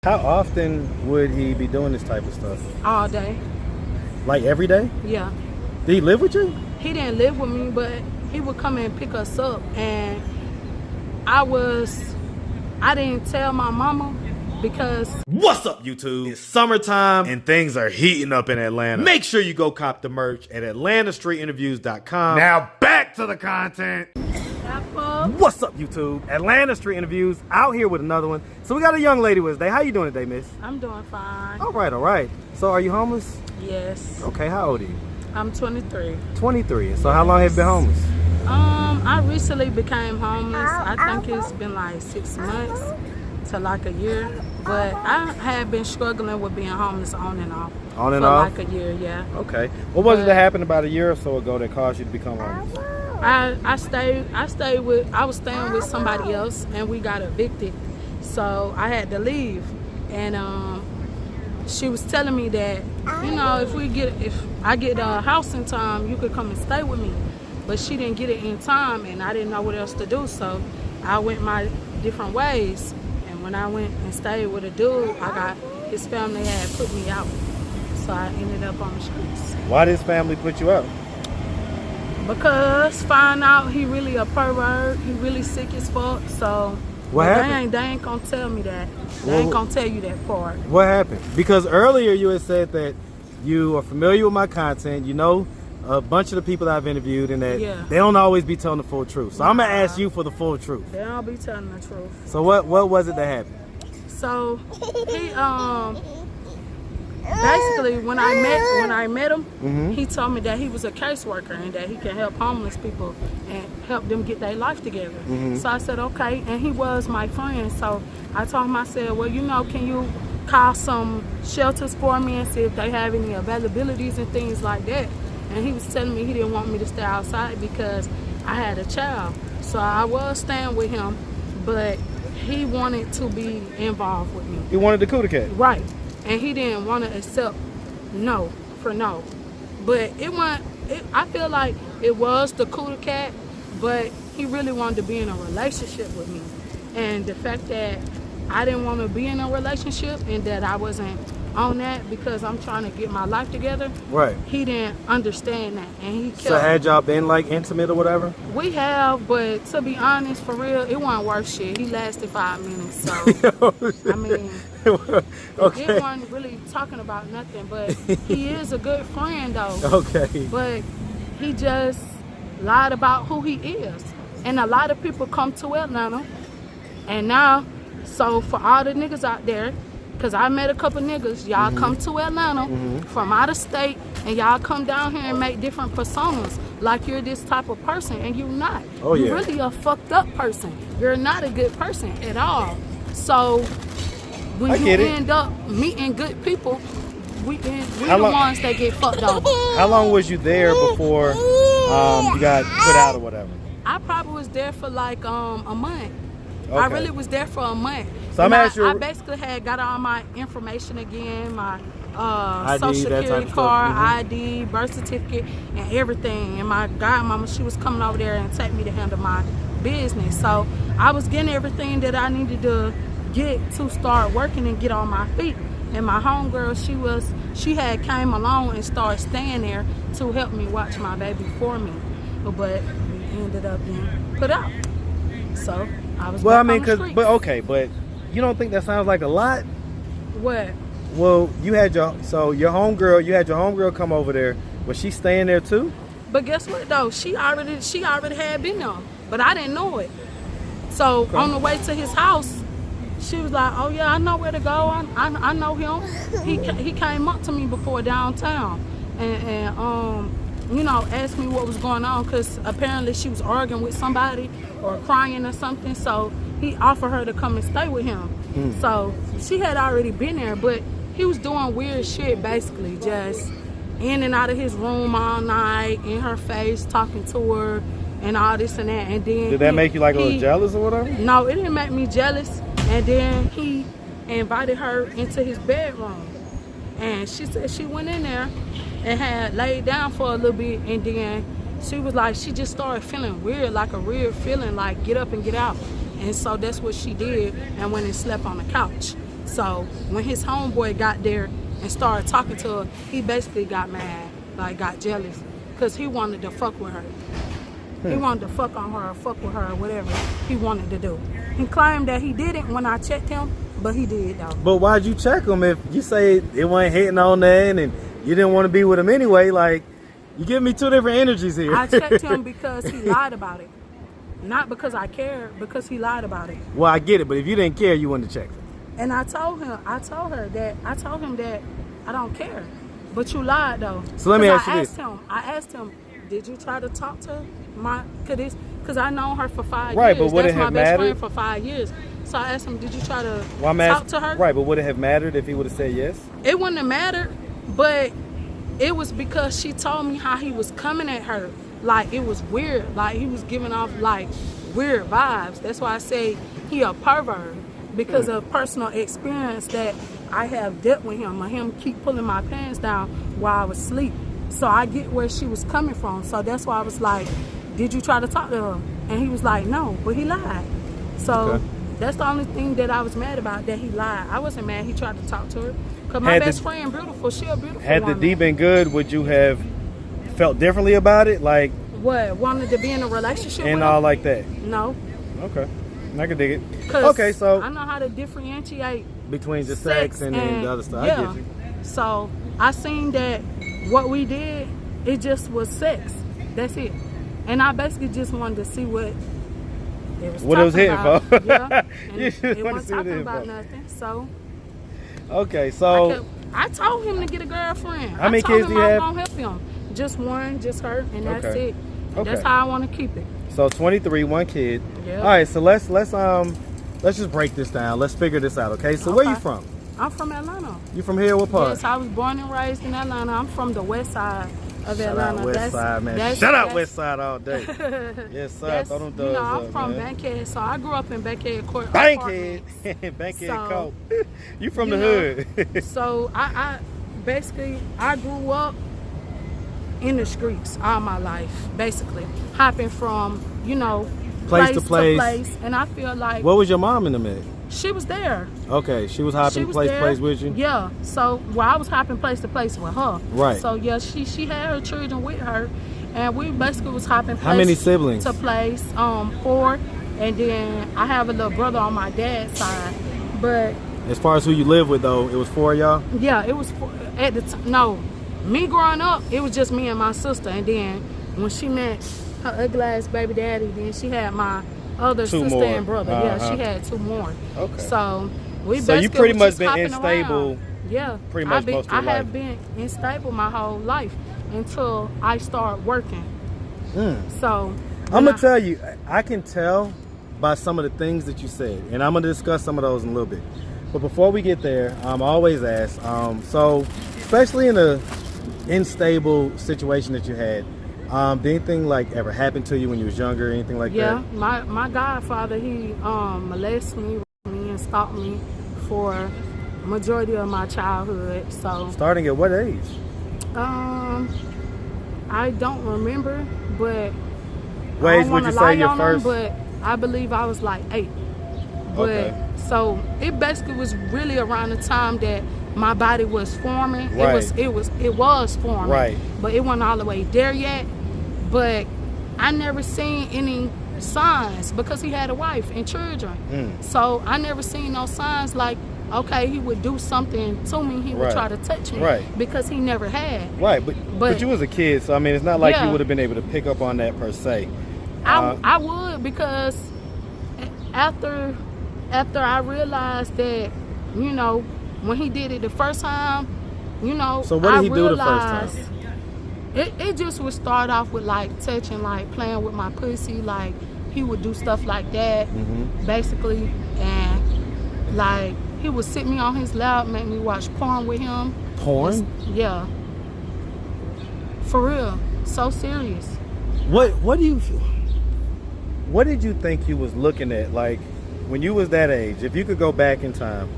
How often would he be doing this type of stuff? All day. Like every day? Yeah. Did he live with you? He didn't live with me, but he would come and pick us up, and I didn't tell my mama because... What's up, YouTube? It's summertime and things are heating up in Atlanta. Make sure you go cop the merch at AtlantaStreetInterviews.com. Now back to the content. What's up, YouTube? Atlanta Street Interviews out here with another one. So we got a young lady with us today. How you doing today, miss? I'm doing fine. All right, all right. So are you homeless? Yes. Okay, how old are you? I'm 23. 23. So how long have you been homeless? I recently became homeless. I think it's been like 6 months to like a year. But I had been struggling with being homeless on and off. On and off? For like a year, yeah. Okay. What was it that happened about a year or so ago that caused you to become homeless? I was staying with somebody else, and we got evicted, so I had to leave. And she was telling me that, you know, if I get a house in time, you could come and stay with me. But she didn't get it in time, and I didn't know what else to do, so I went my different ways. And when I went and stayed with a dude, his family had put me out, so I ended up on the streets. Why did his family put you out? Because find out he really a pervert, he really sick as fuck, so what happened? They ain't gonna tell me that. They ain't gonna tell you that part. What happened? Because earlier you had said that you are familiar with my content, you know a bunch of the people that I've interviewed, and that they don't always be telling the full truth. So I'm gonna ask you for the full truth. They don't be telling the truth. So what was it that happened? So he basically, when I met him, he told me that he was a caseworker and that he can help homeless people and help them get their life together. So I said, okay, and he was my friend. So I told him, I said, well, you know, can you call some shelters for me and see if they have any availabilities and things like that? And he was telling me he didn't want me to stay outside because I had a child. So I was staying with him, but he wanted to be involved with me. He wanted the cootie cat. Right. And he didn't want to accept no for no. But I feel like it was the cootie cat, but he really wanted to be in a relationship with me. And the fact that I didn't want to be in a relationship and that I wasn't on that because I'm trying to get my life together. Right. He didn't understand that, and he kept. So had y'all been like intimate or whatever? We have, but to be honest, for real, it wasn't worth shit. He lasted 5 minutes, so I mean, okay. It wasn't really talking about nothing. But he is a good friend, though. Okay. But he just lied about who he is, and a lot of people come to Atlanta, and now, so for all the niggas out there. Because I met a couple niggas, y'all come to Atlanta from out of state, and y'all come down here and make different personas like you're this type of person, and you're not. Oh, yeah. You're really a fucked up person. You're not a good person at all. So when you end up meeting good people, we the ones that get fucked over. How long was you there before you got put out or whatever? I probably was there for like a month. Okay. I really was there for a month. So I basically had got all my information again, my ID, social security card, stuff. ID, birth certificate, and everything. And my godmama, she was coming over there and take me to handle my business. So I was getting everything that I needed to get to start working and get on my feet. And my homegirl, she had came along and started staying there to help me watch my baby for me. But we ended up being put out. So I was back on the streets. But you don't think that sounds like a lot? What? Well, you had your homegirl come over there. Was she staying there too? But guess what though? She already had been there, but I didn't know it. So on the way to his house, she was like, "Oh yeah, I know where to go. I know him. He came up to me before downtown, and you know, asked me what was going on because apparently she was arguing with somebody or crying or something. So he offered her to come and stay with him. So she had already been there, but he was doing weird shit, basically just in and out of his room all night, in her face, talking to her and all this and that. And then did that make you like a little jealous or whatever? No, it didn't make me jealous. And then he invited her into his bedroom, and she said she went in there and had laid down for a little bit, and then she was like, she just started feeling weird, like a weird feeling, like get up and get out. And so that's what she did, and went and slept on the couch. So when his homeboy got there and started talking to her, he basically got mad, like got jealous, because he wanted to fuck with her. He wanted to fuck on her, fuck with her, whatever he wanted to do. He claimed that he didn't when I checked him, but he did though. But why'd you check him if you say it wasn't hitting on that and you didn't want to be with him anyway? Like, you give me two different energies here. I checked him because he lied about it. Not because I cared, because he lied about it. Well, I get it, but if you didn't care, you wouldn't have checked him. And I told him that I don't care. But you lied though. So let me ask you this. I asked him, did you try to talk to my, because I known her for 5 years. Right, but would it have That's my mattered? best friend for 5 years. So I asked him, did you try to talk to her? Right, but would it have mattered if he would have said yes? It wouldn't have mattered, but it was because she told me how he was coming at her. Like, it was weird. Like, he was giving off, like, weird vibes. That's why I say he a pervert, because of personal experience that I have dealt with him. Him keep pulling my pants down while I was asleep. So I get where she was coming from. So that's why I was like, did you try to talk to her? And he was like, no, but he lied. So that's the only thing that I was mad about, that he lied. I wasn't mad he tried to talk to her. Because my best friend, beautiful, she a beautiful Had woman. the D been good, would you have felt differently about it? Like, what, wanted to be in a relationship and with all him? like that? No. Okay, I can dig it. 'Cause Okay, so I know how to differentiate between the sex and then the other stuff. Yeah. I get you. So I seen that what we did, it just was sex. That's it. And I basically just wanted to see what it was What it was hitting about. for. Yeah. And You just it wanted wasn't to see what it talking hit about for. nothing. So Okay, so I told him to get a girlfriend. How many kids do you I have? told him I was gonna help him. Just one, just her, and that's Okay. it. And Okay. that's how I want to keep it. So 23, one kid. Yeah. All right, so let's just break this down. Let's figure this out, okay? So where you Okay. from? I'm from Atlanta. You from here? What part? Yes, I was born and raised in Atlanta. I'm from the west side of Shout Atlanta. out West Side, man. Shout out West Side all day. Yes, sir. That's, Throw them you thugs know, I'm up, from man. Bankhead, so I grew up in Bankhead Court. Bankhead. Bankhead So, Court. You from you the know, hood. So I basically, I grew up in the streets all my life, basically. Hopping from, you know, Place to place. And I feel like What was your mom in the mix? she was there. Okay, she was hopping She was place to there. place with you? Yeah. So, I was hopping place to place with her. Right. So, yeah, she had her children with her. And we basically was hopping place How many siblings? to place, 4. And then I have a little brother on my dad's side. But, As far as who you live with, though, it was 4 of y'all? yeah, it was at the time. No, me growing up, it was just me and my sister. And then when she met her ugly ass baby daddy, then she had my other Two sister more. and brother. Yeah, she had 2 more. Okay. So we So you basically pretty was much just been hopping unstable around. Yeah, pretty much most of your I have life. been unstable my whole life until I start working. So I'm going to tell you, I can tell by some of the things that you said, and I'm going to discuss some of those in a little bit. But before we get there, I always ask, so especially in a unstable situation that you had, did anything like ever happen to you when you was younger, anything like that? Yeah, my godfather, he molested me and stalked me for majority of my childhood. So Starting at what age? I don't remember, but What I age don't would wanna you say lie your on first? them, but I believe I was like 8. But Okay. so it basically was really around the time that my body was forming. Right. It was forming. Right. But it wasn't all the way there yet. But I never seen any signs because he had a wife and children. So I never seen no signs like, okay, he would do something to me, he would Right. try to touch me. Right. Because he never had. Right, but you was a kid, so I mean, it's not like you Yeah. would have been able to pick up on that per se. I would, because after I realized that, you know, when he did it the first time, you know, So what did I he do the first realized time? It just would start off with like touching, like playing with my pussy, like he would do stuff like that, basically, and like he would sit me on his lap, make me watch porn with him. Porn? Yeah. For real. So serious. What did you think you was looking at, like when you was that age? If you could go back in time,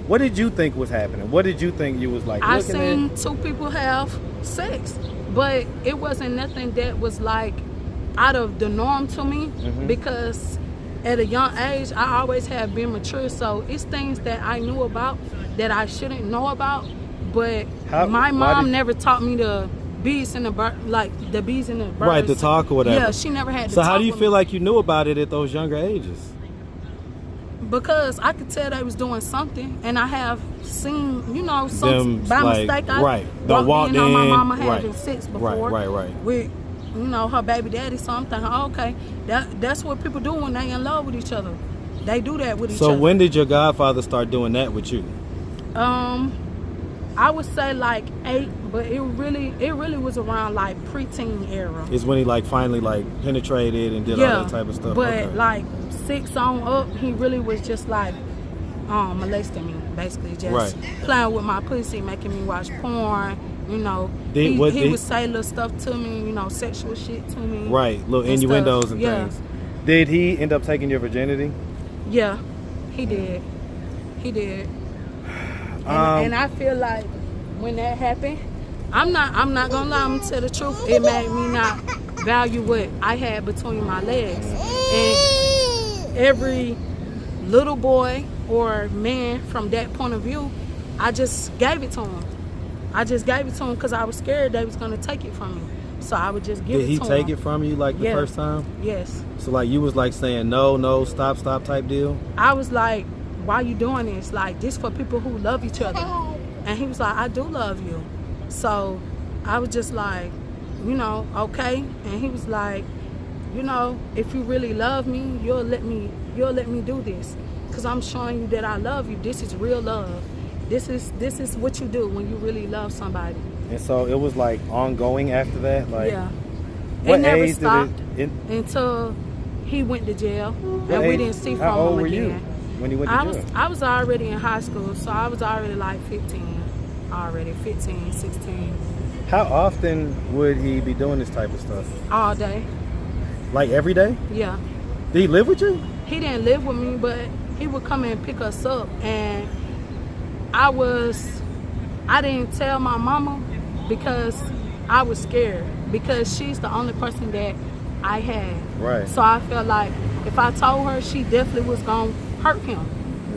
what did you think was happening? What did you think you was like I looking seen at? 2 people have sex, but it wasn't nothing that was like out of the norm to me, because at a young age, I always have been mature. So it's things that I knew about that I shouldn't know about. But my mom never taught me the bees and the the bees and the birds. Right, to talk or whatever. Yeah, she never had to So talk how do you with feel me. like you knew about it at those younger ages? Because I could tell they was doing something, and I have seen, you know, some Them, by like, mistake. I right. They walked on my in, mama having right. sex before. Right. With, you know, her baby daddy. So I'm thinking, oh, okay, that's what people do when they in love with each other. They do that with each other. So when did your godfather start doing that with you? I would say like 8, but it really was around like preteen era. Is when he like finally like penetrated and did all that type of stuff. But okay. like 6 on up, he really was just like molesting me, basically, just playing with my pussy, making me watch porn. You know, he would say little stuff to me, you know, sexual shit to me. Right, little innuendos and things. Did he end up taking your virginity? Yeah, he did. He did. And I feel like when that happened, I'm not gonna lie, I'm gonna tell the truth. It made me not value what I had between my legs. And every little boy or man from that point of view, I just gave it to him. I just gave it to him because I was scared they was gonna take it from me. So I would just give it to him. Did he take it from you like the first time? Yes. So like you was like saying no, stop type deal? I was like, why you doing this? Like, this for people who love each other. And he was like, I do love you. So I was just like, you know, okay. And he was like, you know, if you really love me, you'll let me do this. Because I'm showing you that I love you. This is real love. This is what you do when you really love somebody. And so it was like ongoing after that? Like, yeah. What it never age stopped did it until he went to jail. And we didn't see from him again. How old were you when he went to jail? I was already in high school, so I was already like 15 already, 15, 16. How often would he be doing this type of stuff? All day. Like every day? Yeah. Did he live with you? He didn't live with me, but he would come and pick us up, and I didn't tell my mama because I was scared, because she's the only person that I had. Right. So I felt like if I told her, she definitely was going to hurt him.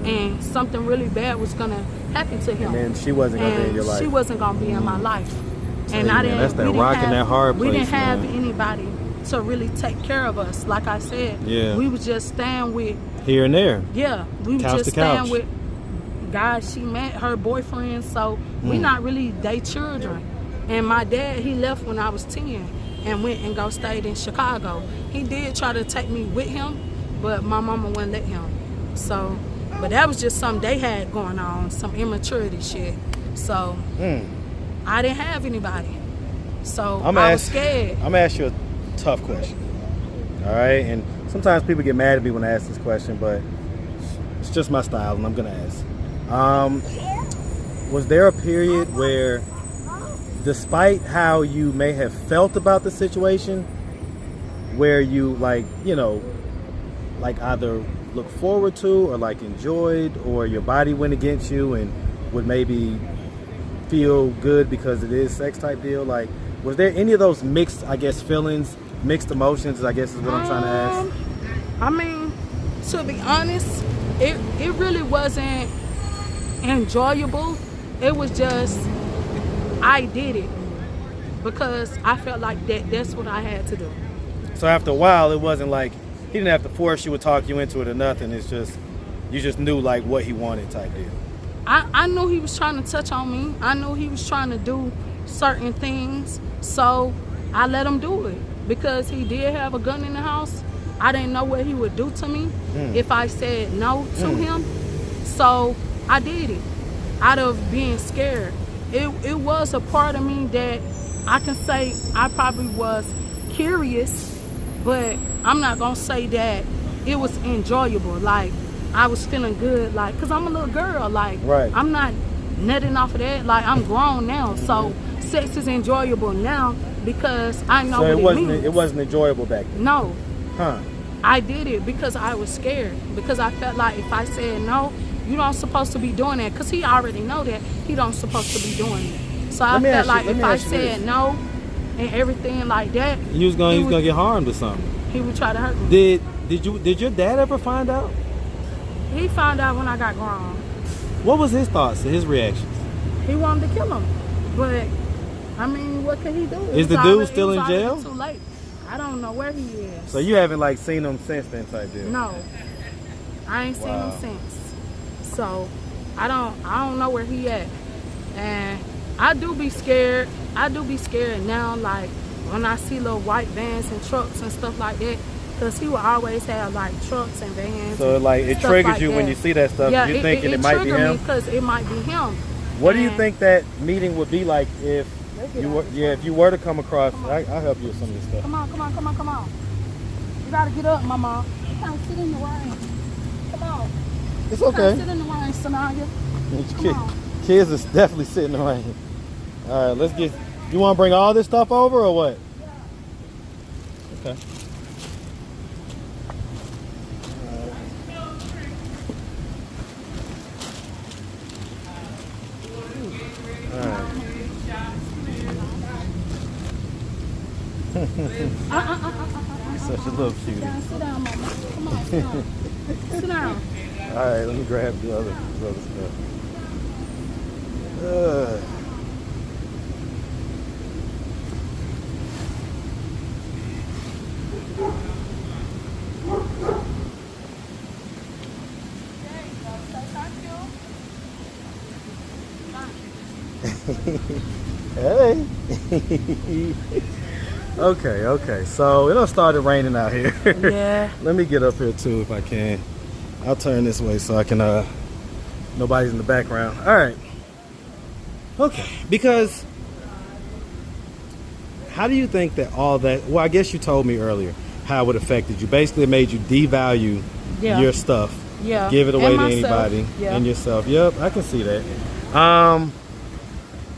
And something really bad was going to happen to him. And then she wasn't going to be in your life. She wasn't going to be in my life. And I didn't. That's that rock and that hard place. We didn't have anybody to really take care of us. Like I said, we was just staying with here and there. Yeah, we was just staying with guys she met, her boyfriend. So we not really they children. And my dad, he left when I was 10 and went and stayed in Chicago. He did try to take me with him, but my mama wouldn't let him. So, but that was just something they had going on, some immaturity shit. So I didn't have anybody. So I was scared. I'm gonna ask you a tough question. All right, and sometimes people get mad at me when I ask this question, but it's just my style, and I'm gonna ask. Was there a period where, despite how you may have felt about the situation, where you like either look forward to or like enjoyed, or your body went against you and would maybe feel good because it is sex type deal? Like, was there any of those mixed, I guess, feelings, mixed emotions, I guess is what I'm trying to ask? I mean, to be honest, it really wasn't enjoyable. It was just, I did it because I felt like that's what I had to do. So after a while, it wasn't like he didn't have to force you or talk you into it or nothing. It's just, you just knew like what he wanted type deal. I knew he was trying to touch on me. I knew he was trying to do certain things. So I let him do it because he did have a gun in the house. I didn't know what he would do to me if I said no to him. So I did it out of being scared. It was a part of me that I can say I probably was curious, but I'm not gonna say that it was enjoyable. Like, I was feeling good, like, cause I'm a little girl, like, I'm not nutting off of that. Like, I'm grown now, so sex is enjoyable now because I know what it means. It wasn't enjoyable back then. No. I did it because I was scared, because I felt like if I said no, you don't supposed to be doing that, because he already know that he don't supposed to be doing it. So I felt like if I said no and everything like that, he was gonna get harmed or something. He would try to hurt me. did your dad ever find out? He found out when I got grown. What was his thoughts, his reactions? He wanted to kill him, but I mean, what can he do? Is the dude still in jail? Too late. I don't know where he is. So you haven't like seen him since then, type deal? No, I ain't seen him since. So I don't know where he at, and I do be scared. I do be scared now, like when I see little white vans and trucks and stuff like that. Because he will always have like trucks and vans. So like it triggers you when you see that stuff. Yeah, You're thinking it might be him. Because it might be him. What do you think that meeting would be like if you were to come across? I'll help you with some of this stuff. Come on. You gotta get up, mama. You can't sit in the rain. Come on. It's okay. You can't sit in the rain, Sanaya. Kids is definitely sitting in the rain. All right, let's get. You want to bring all this stuff over or what? Okay. Such a little cutie. Sit down, mama. Come on, sit down. Sit down. All right, let me grab the other stuff. Hey. Okay. So it done started raining out here. Yeah. Let me get up here too if I can. I'll turn this way so I can nobody's in the background. All right. Okay. Because how do you think that all that, well, I guess you told me earlier how it affected you. Basically it made you devalue your stuff. Yeah. Give it away to myself. anybody Yeah. and yourself. Yep, I can see that.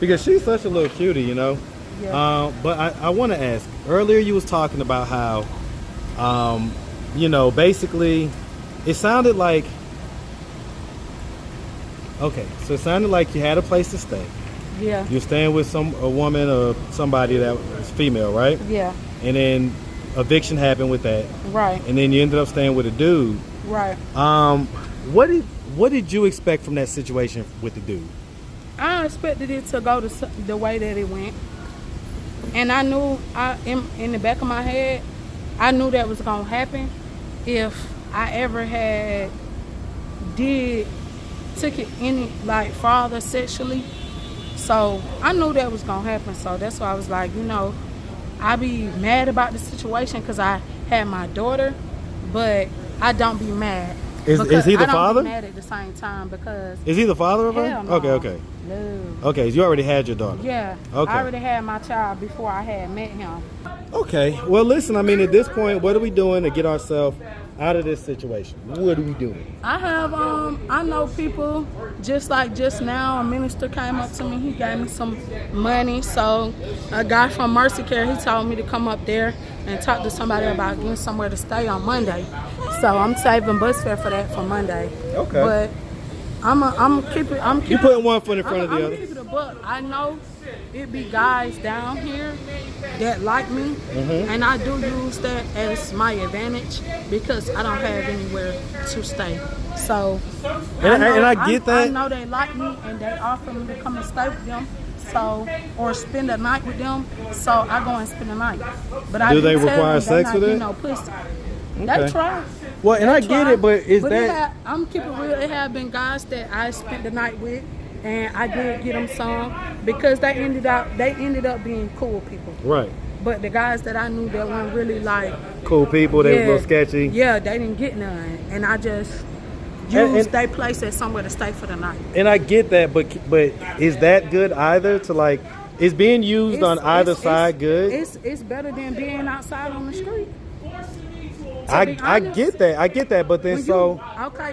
Because she's such a little cutie, you know. Yeah. But I want to ask. Earlier, you was talking about how, you know, basically, it sounded like. Okay, so it sounded like you had a place to stay. Yeah. You're staying with a woman or somebody that was female, right? Yeah. And then eviction happened with that. Right. And then you ended up staying with a dude. Right. What did you expect from that situation with the dude? I expected it to go the way that it went, and I knew in the back of my head, I knew that was gonna happen if I ever took it any like farther sexually. So I knew that was gonna happen. So that's why I was like, you know, I be mad about the situation because I had my daughter, but I don't be mad. Is he the father? I don't be mad at the same time because. Is he the father of her? Hell no. Okay. No. Okay, so you already had your daughter. Yeah. Okay. I already had my child before I had met him. Okay. Well, listen, I mean, at this point, what are we doing to get ourselves out of this situation? What are we doing? I know people, just like just now, a minister came up to me. He gave me some money. So a guy from Mercy Care, he told me to come up there and talk to somebody about getting somewhere to stay on Monday. So I'm saving bus fare for that for Monday. Okay. But I'm keeping. You putting one foot in front of the other. I'm keeping it a buck. I know it be guys down here that like me, and I do use that as my advantage because I don't have anywhere to stay. So, I get that. I know they like me, and they offer me to come and stay with them. So, or spend the night with them. So I go and spend the night. But do they require sex with it? No pussy. Okay. They try. Well, and I get it, but I'm keeping real. It have been guys that I spent the night with, and I did get them some because they ended up being cool people. Right. But the guys that I knew that weren't really like cool people, they were a little sketchy. Yeah, they didn't get none, and I just used their place as somewhere to stay for the night. And I get that, but is that good either? To like, is being used on either side good? It's better than being outside on the street. I get that, but then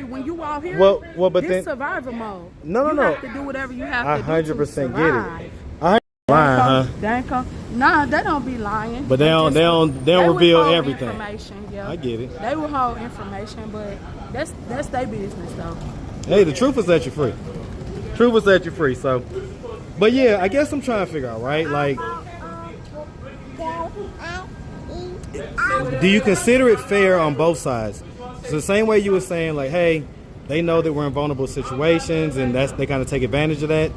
when you out here, but this then survival mode. No. You have to do whatever you have to do to 100% get it. I ain't lying, huh? Nah, they don't be lying. But they don't reveal everything. Information, yeah. I get it. They will hold information, but that's their business though. Hey, the truth will set you free. Truth will set you free. So, but yeah, I guess I'm trying to figure out, right? Like, do you consider it fair on both sides? So the same way you were saying, like, hey, they know that we're in vulnerable situations, and they kind of take advantage of that.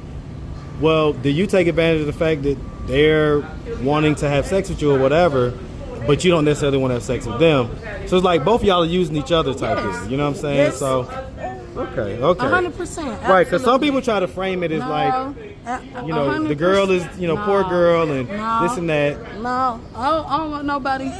Well, do you take advantage of the fact that they're wanting to have sex with you or whatever, but you don't necessarily want to have sex with them? So it's like both of y'all are using each other type thing. You know what I'm saying? Yes. So, okay. 100%. Right, because some people try to frame it as like, you know, the girl is, you know, poor girl and this and that. No, I don't want nobody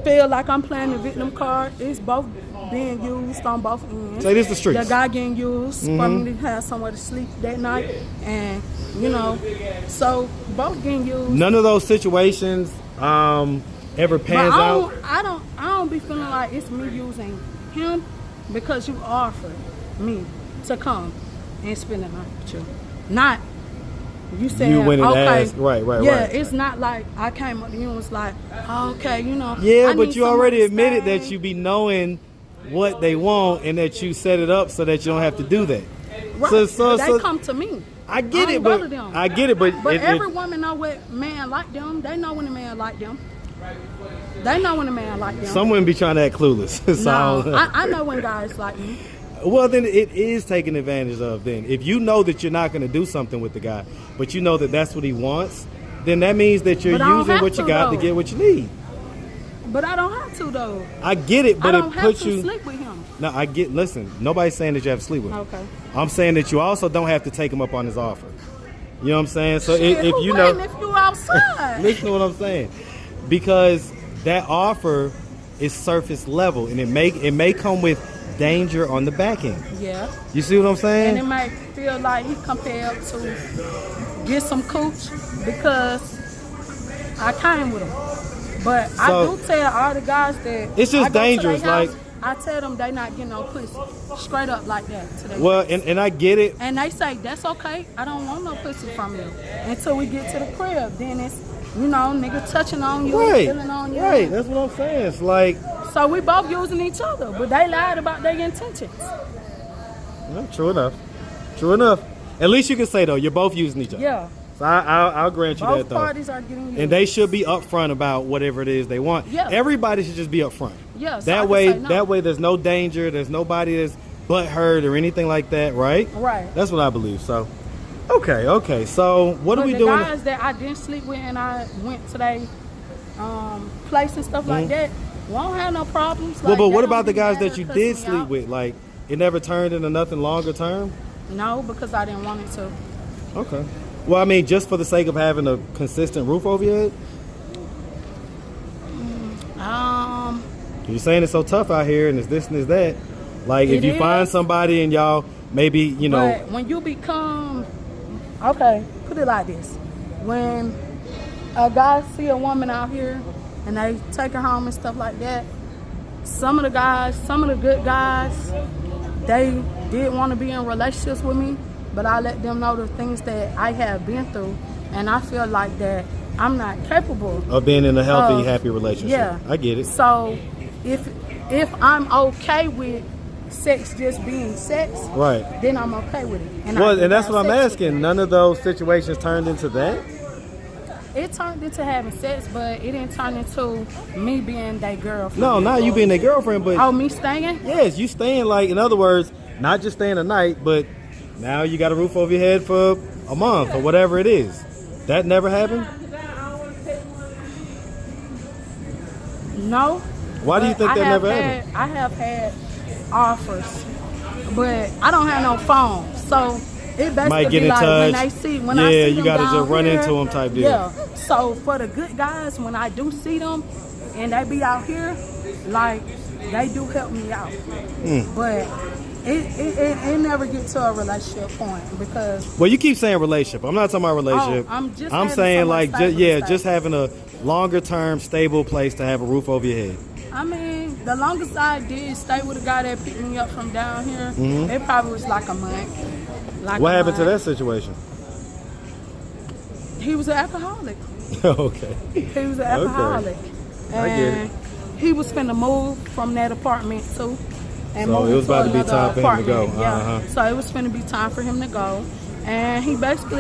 feel like I'm playing the victim card. It's both being used on both ends. Say this the streets. The guy getting used for me to have somewhere to sleep that night, and you know, so both getting used. None of those situations ever pans out. I don't be feeling like it's me using him because you offered me to come and spend the night with you. Not you said, you went and okay, asked. Right. Yeah, it's not like I came up to you and was like, okay, you know. Yeah, but you already admitted that you be knowing what they want and that you set it up so that you don't have to do that. Right. So they come to me. I get it, but every woman know what man like them. They know when a man like them. They know when a man like them. Some women be trying to act clueless. So. No, I know when guys like me. Well, then it is taken advantage of. Then, if you know that you're not going to do something with the guy, but you know that that's what he wants, then that means that you're using what you got to get what you need. But I don't have to though. I get it, but I don't it puts have to you. Sleep with him. No, I get. Listen, nobody's saying that you have to sleep with him. Okay. I'm saying that you also don't have to take him up on his offer. You know what I'm saying? So Shit, if you know, if you outside, listen to what I'm saying, because that offer is surface level, and it may come with danger on the back end. Yeah. You see what I'm saying? And it might feel like he compelled to get some cooch because I came with him. But so, I do tell all the guys that it's just dangerous. House, I tell them they not getting no pussy straight up like that today. Well, and I get it. And they say that's okay. I don't want no pussy from you until we get to the crib. Then it's, you know, nigga touching on you, feeling on you. Right. That's what I'm saying. It's like. So we both using each other, but they lied about their intentions. Well, true enough. True enough. At least you can say though, you're both using each other. Yeah. So I'll grant you both that though. Both parties are getting used. And they should be upfront about whatever it is they want. Yeah. Everybody should just be upfront. Yeah. So that way there's no danger, there's nobody that's butthurt or anything like that, right? Right. That's what I believe. So okay. So what are we doing? The guys that I didn't sleep with and I went to their place and stuff like that, won't have no problems. Well, but what about the guys that you did sleep with? Like, it never turned into nothing longer term? No, because I didn't want it to. Okay. Well, I mean, just for the sake of having a consistent roof over your head? You're saying it's so tough out here and it's this and it's that. Like, if you find somebody and y'all maybe, you know. But when you become, okay, put it like this. When a guy see a woman out here and they take her home and stuff like that, some of the good guys, they did want to be in relationships with me, but I let them know the things that I have been through, and I feel like that I'm not capable of being in a healthy, happy relationship. Yeah, I get it. So if I'm okay with sex just being sex, right, then I'm okay with it. And that's what I'm asking. None of those situations turned into that? It turned into having sex, but it didn't turn into me being their girlfriend. No, not you being their girlfriend, but... Oh, me staying? Yes, you staying, like, in other words, not just staying a night, but now you got a roof over your head for a month or whatever it is. That never happened? No. Why do you think that never happened? I have had offers, but I don't have no phone, so it basically might get be in like touch. When I see them you gotta down just run here, into them type deal. Yeah. So for the good guys, when I do see them and they be out here, like they do help me out. But it never get to a relationship point because. Well, you keep saying relationship. I'm not talking about relationship. I'm saying like just having a longer term stable place to have a roof over your head. I mean, the longest I did stay with a guy that picked me up from down here, it probably was like a month. What happened to that situation? He was an alcoholic. Okay. He was an alcoholic. Okay. And I get it. He was finna move from that apartment too. And so it was about to be time for him to go. Yeah. So it was finna be time for him to go. And he wanted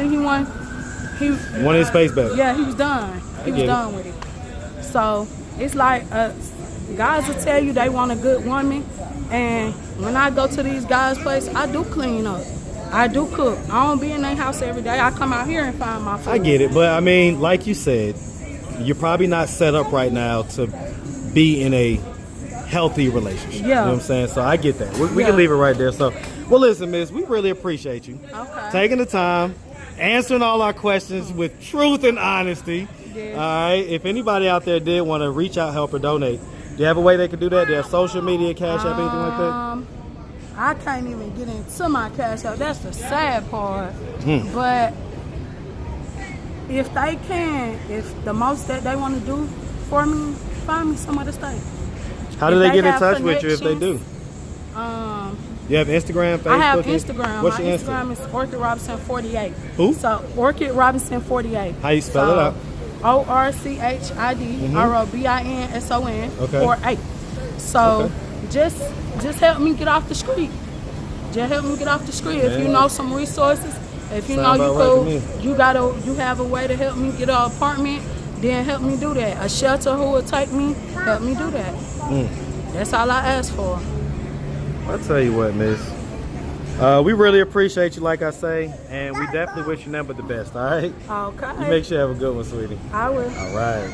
his space back. Yeah, he was done. He was done with it. So it's like guys will tell you they want a good woman, and when I go to these guys' place, I do clean up. I do cook. I don't be in their house every day. I come out here and find my food. I get it, but I mean, like you said, you're probably not set up right now to be in a healthy relationship. Yeah. You know what I'm saying? So I get that. We can leave it right there. So, well, listen, miss, we really appreciate you taking the time, answering all our questions with truth and honesty. Yes. All right. If anybody out there did want to reach out, help, or donate, do you have a way they can do that? Do you have social media, Cash App, anything like that? I can't even get into my Cash App. That's the sad part. But if they can, if the most that they want to do for me, find me somewhere to stay. How do they get in touch with you if they do? You have Instagram, Facebook? I have Instagram. What's my your Instagram is Orchid Robinson 48. Who? So Orchid Robinson 48. How you spell it out? ORCHID ROBINSON Okay. 48. So just help me get off the street. Just help me get off the street. If you know some resources, if you know you have a way to help me get an apartment, then help me do that. A shelter who will take me, help me do that. That's all I ask for. I'll tell you what, miss. We really appreciate you, like I say, and we definitely wish you nothing but the best, all right? Okay. You make sure you have a good one, sweetie. I will. All right.